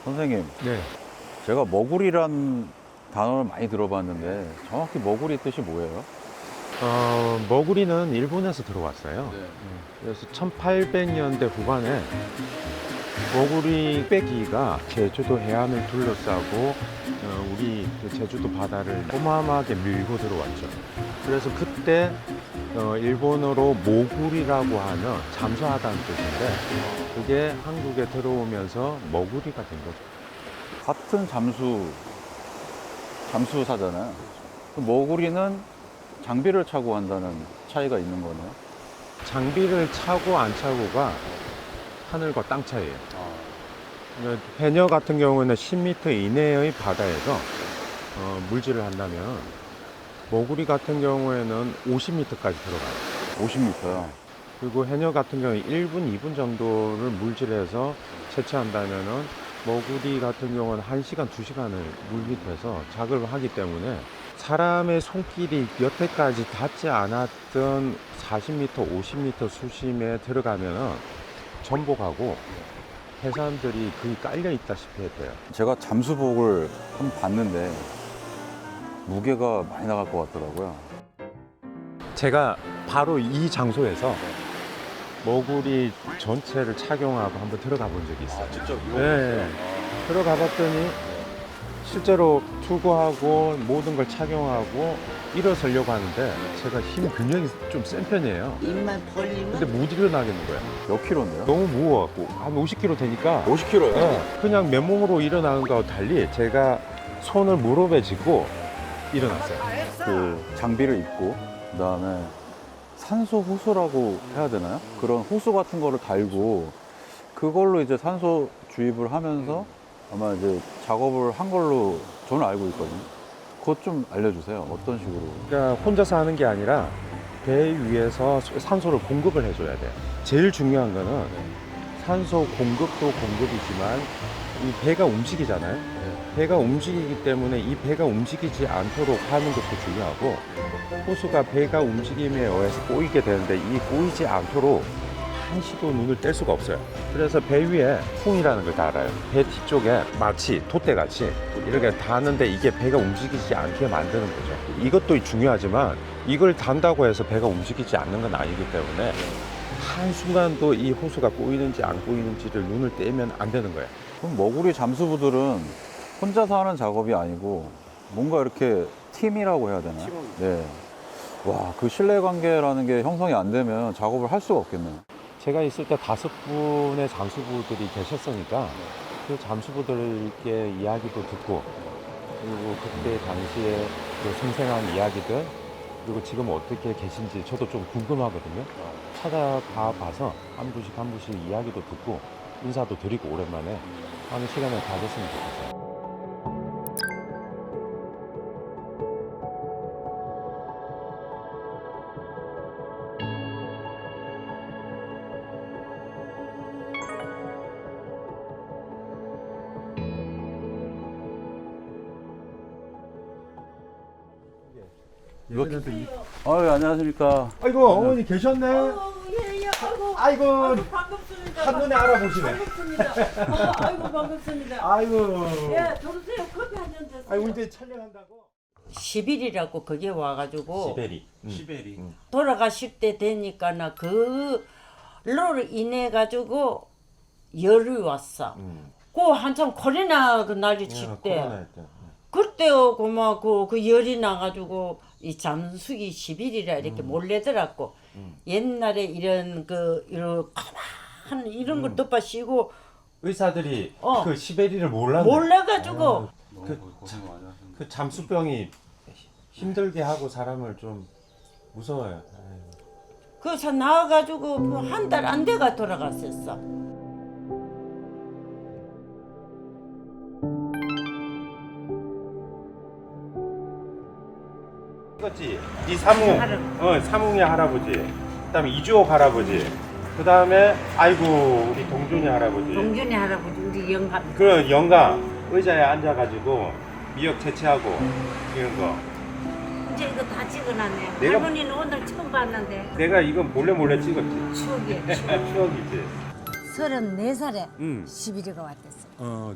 선생님, 네. 제가 머구리란 단어를 많이 들어봤는데 정확히 머구리 뜻이 뭐예요? 머구리는 일본에서 들어왔어요. 그래서 1800년대 후반에 머구리 빼기가 제주도 해안을 둘러싸고 우리 그 제주도 바다를 어마어마하게 밀고 들어왔죠. 그래서 그때 일본어로 모구리라고 하는 잠수하다는 뜻인데 그게 한국에 들어오면서 머구리가 된 거죠. 같은 잠수사잖아요. 그 머구리는 장비를 차고 한다는 차이가 있는 거네요. 장비를 차고 안 차고가 하늘과 땅 차이예요. 해녀 같은 경우는 10m 이내의 바다에서 물질을 한다면 머구리 같은 경우에는 50m까지 들어가요. 50m요. 그리고 해녀 같은 경우에 1분, 2분 정도를 물질해서 채취한다면은 머구리 같은 경우는 1시간, 2시간을 물 밑에서 작업을 하기 때문에 사람의 손길이 여태까지 닿지 않았던 40m, 50m 수심에 들어가면은 전복하고 해삼들이 거의 깔려 있다시피 해요. 제가 잠수복을 한번 봤는데 무게가 많이 나갈 것 같더라고요. 제가 바로 이 장소에서 머구리 전체를 착용하고 한번 들어가 본 적이 있어요. 직접 네. 들어가 봤더니 실제로 투구하고 모든 걸 착용하고 일어서려고 하는데 제가 힘 근력이 좀 센 편이에요. 입만 벌리면 근데 못 일어나겠는 거예요. 몇 킬로인데요? 너무 무거워갖고 한 50kg 되니까 50킬로요? 네, 그냥 맨몸으로 일어나는 거와 달리 제가 손을 무릎에 짚고 일어났어요. 그 장비를 입고 그다음에 산소 호수라고 해야 되나요? 그런 호수 같은 거를 달고 그걸로 이제 산소 주입을 하면서 아마 이제 작업을 한 걸로 저는 알고 있거든요. 그것 좀 알려주세요. 어떤 식으로? 그러니까 혼자서 하는 게 아니라 배 위에서 산소를 공급을 해줘야 돼요. 제일 중요한 거는 산소 공급도 공급이지만 이 배가 움직이잖아요. 배가 움직이기 때문에 이 배가 움직이지 않도록 하는 것도 중요하고 호수가 배가 움직임에 의해서 꼬이게 되는데 이 꼬이지 않도록 한시도 눈을 뗄 수가 없어요. 그래서 배 위에 풍이라는 걸 달아요. 배 뒤쪽에 마치 돛대같이 이렇게 다는데 이게 배가 움직이지 않게 만드는 거죠. 이것도 중요하지만 이걸 단다고 해서 배가 움직이지 않는 건 아니기 때문에 한순간도 이 호수가 꼬이는지 안 꼬이는지를 눈을 떼면 안 되는 거예요. 그럼 머구리 잠수부들은 혼자서 하는 작업이 아니고 뭔가 이렇게 팀이라고 해야 되나요? 네. 와, 그 신뢰관계라는 게 형성이 안 되면 작업을 할 수가 없겠네요. 제가 있을 때 5분의 잠수부들이 계셨으니까 그 잠수부들께 이야기도 듣고 그리고 그때 당시에 그 생생한 이야기들 그리고 지금 어떻게 계신지 저도 좀 궁금하거든요. 찾아가 봐서 한 분씩 한 분씩 이야기도 듣고 인사도 드리고 오랜만에 하는 시간을 가졌으면 좋겠어요. 아유, 안녕하십니까. 아이고 어머니 계셨네. 예예 아이고 아이고 반갑습니다. 한눈에 알아보시네. 반갑습니다. 아이고 반갑습니다. 아이고. 예 들으세요 커피 한 잔 드세요. 아이고 이제 촬영한다고. 시빌이라고 그게 와가지고 시베리. 돌아가실 때 되니까나 그로 인해 가지고 열이 왔어. 그 한참 코로나 그 난리칠 때. 그때요, 그 열이 나가지고 이 잠수기 10일이라 이렇게 몰래더라고. 옛날에 이런 이런 가만 이런 걸 덮어 씌고 의사들이 어. 그 시베리를 몰랐네. 몰래가지고 그 잠수병이 힘들게 하고 사람을 좀 무서워요. 그래서 나와가지고 한 달 안 돼가 돌아갔었어. 그렇지. 네 사뭉, 사뭉이 할아버지. 그다음에 이주옥 할아버지. 그다음에 아이고 우리 동준이 할아버지. 동준이 할아버지 우리 영감. 그 영감 의자에 앉아가지고 미역 채취하고 이런 거. 이제 이거 다 찍어놨네. 내가- 할머니는 오늘 처음 봤는데 내가 이건 몰래 찍었지. 추억이에요. 추억이지. 34살에 응. 11위가 왔댔어.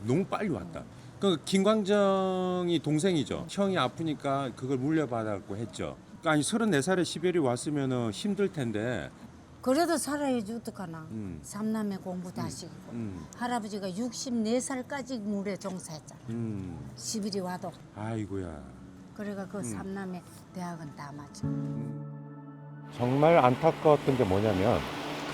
너무 빨리 왔다. 그 김광정이 동생이죠. 형이 아프니까 그걸 물려받았고 했죠. 아니 34살에 11위 왔으면은 힘들 텐데. 그래도 살아야지 어떡하나. 음. 삼남매 공부 다 시키고. 할아버지가 64살까지 물에 종사했잖아. 11위 와도. 아이고야. 그래가 그 삼남매 대학은 다 맞아. 정말 안타까웠던 게 뭐냐면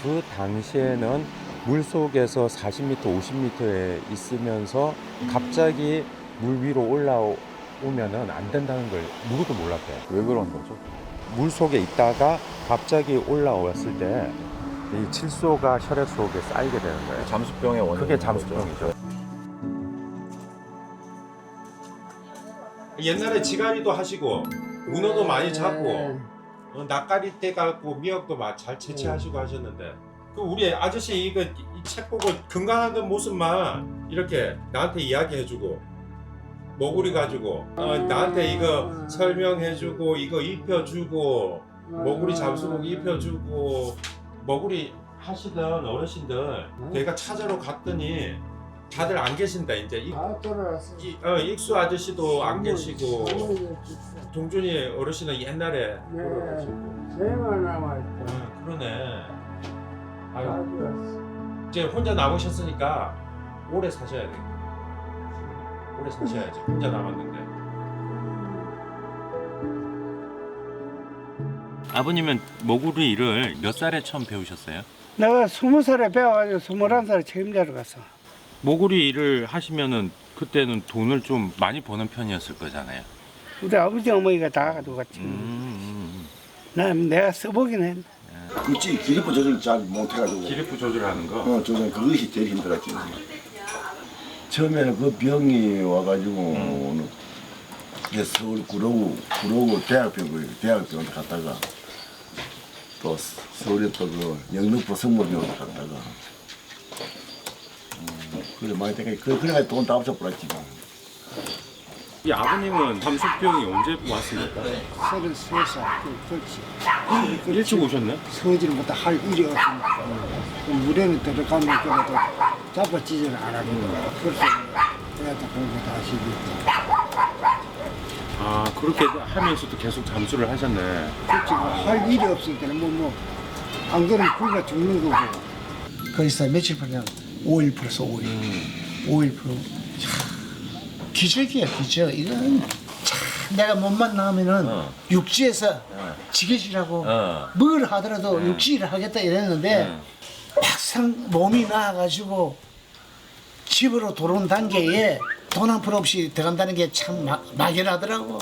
그 당시에는 물속에서 40m, 50m에 있으면서 갑자기 물 위로 올라오면은 안 된다는 걸 누구도 몰랐대요. 왜 그런 거죠? 물속에 있다가 갑자기 올라왔을 때 이 칠소가 혈액 속에 쌓이게 되는 거예요. 잠수병의 원인. 그게 잠수병이죠. 옛날에 지가리도 하시고 문어도 많이 잡고 낯가리 때 갖고 미역도 잘 채취하시고 하셨는데 그 우리 아저씨 이거 이 책 보고 건강한 모습만 이렇게 나한테 이야기해주고 먹구리 가지고 나한테 이거 설명해주고 이거 입혀주고 먹구리 잠수복 입혀주고 먹구리 하시던 어르신들 내가 찾아러 갔더니 다들 안 계신다 이제 다 돌아왔어. 익수 아저씨도 안 계시고 동준이 어르신은 옛날에 네. 돌아가시고 제만 남아있다. 그러네. 다 아유, 죽었어. 이제 혼자 남으셨으니까 오래 사셔야 돼. 오래 사셔야지. 혼자 남았는데. 아버님은 모구리 일을 몇 살에 처음 배우셨어요? 내가 20살에 배워가지고 21살에 책임자로 갔어. 모구리 일을 하시면은 그때는 돈을 좀 많이 버는 편이었을 거잖아요. 우리 아버지 어머니가 다 가지고 갔지. 난 내가 써보긴 했네. 그렇지 기립부 조절 잘 못해가지고 기립부 조절하는 거. 조절 그것이 제일 힘들었지. 처음에는 그 병이 와가지고 이제 서울 구로구 대학병원에 갔다가 또 서울에 또 그 영등포 성모병원에 갔다가 그래 많이 되니까 그래가지고 돈 다 없어버렸지. 이 아버님은 잠수병이 언제 왔습니까? 33살. 그렇지. 일찍 오셨네? 서질부터 할 일이 없으니까. 물에는 들어가면 그래도 잡아지지는 않아도 그래서 내가 공부 다시 했지. 아 그렇게 하면서도 계속 잠수를 하셨네. 그렇지. 할 일이 없으니까 안 그러면 굶어 죽는 거고. 거기서 며칠 전에 5일 플러스 5일. 5일 플러스. 기적이야 기적. 이건 참 내가 몸만 나오면은 육지에서 지게질하고 뭘 하더라도 육지를 하겠다 이랬는데 막상 몸이 나아가지고 집으로 돌아온 단계에 돈 한 푼 없이 들어간다는 게 참 막연하더라고.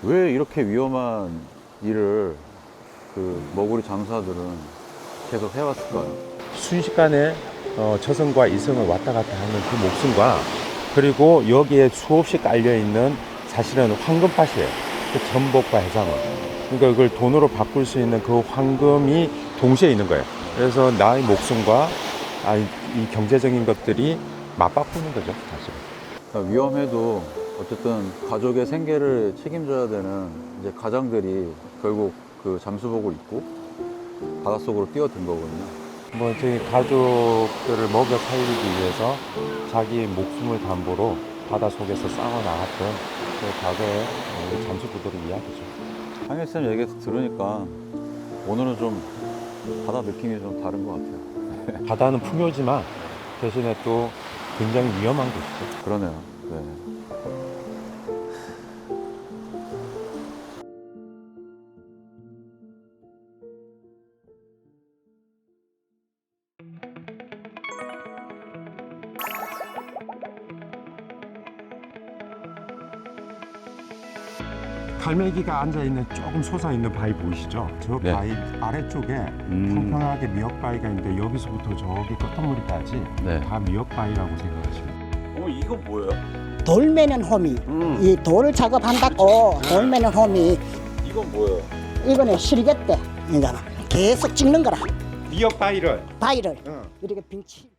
왜 이렇게 위험한 일을 그 머구리 장사들은 계속 해왔을까요? 순식간에 저승과 이승을 왔다 갔다 하는 그 목숨과 그리고 여기에 수없이 깔려 있는 사실은 황금밭이에요. 그 전복과 해산물. 그러니까 이걸 돈으로 바꿀 수 있는 그 황금이 동시에 있는 거예요. 그래서 나의 목숨과 이 경제적인 것들이 맞바꾸는 거죠, 사실. 그러니까 위험해도 어쨌든 가족의 생계를 책임져야 되는 이제 가장들이 결국 그 잠수복을 입고 바닷속으로 뛰어든 거거든요. 뭐 저희 가족들을 먹여 살리기 위해서 자기 목숨을 담보로 바닷속에서 싸워 나갔던 그 과거의 우리 잠수부들의 이야기죠. 한일쌤 얘기해서 들으니까 오늘은 좀 바다 느낌이 좀 다른 것 같아요. 바다는 풍요지만 대신에 또 굉장히 위험한 곳이죠. 그러네요. 네. 갈매기가 앉아있는 조금 솟아있는 바위 보이시죠? 저 네. 바위 아래쪽에 평평하게 미역바위가 있는데 여기서부터 저기 끝머리까지 네. 다 미역바위라고 생각하시면 돼요. 이거 뭐야? 돌매는 호미. 이 돌 작업한다고 돌매는 호미. 이건 뭐예요? 이거는 실겠대. 이잖아. 계속 찍는 거라. 리어 파일을 바위를 이렇게 빙치.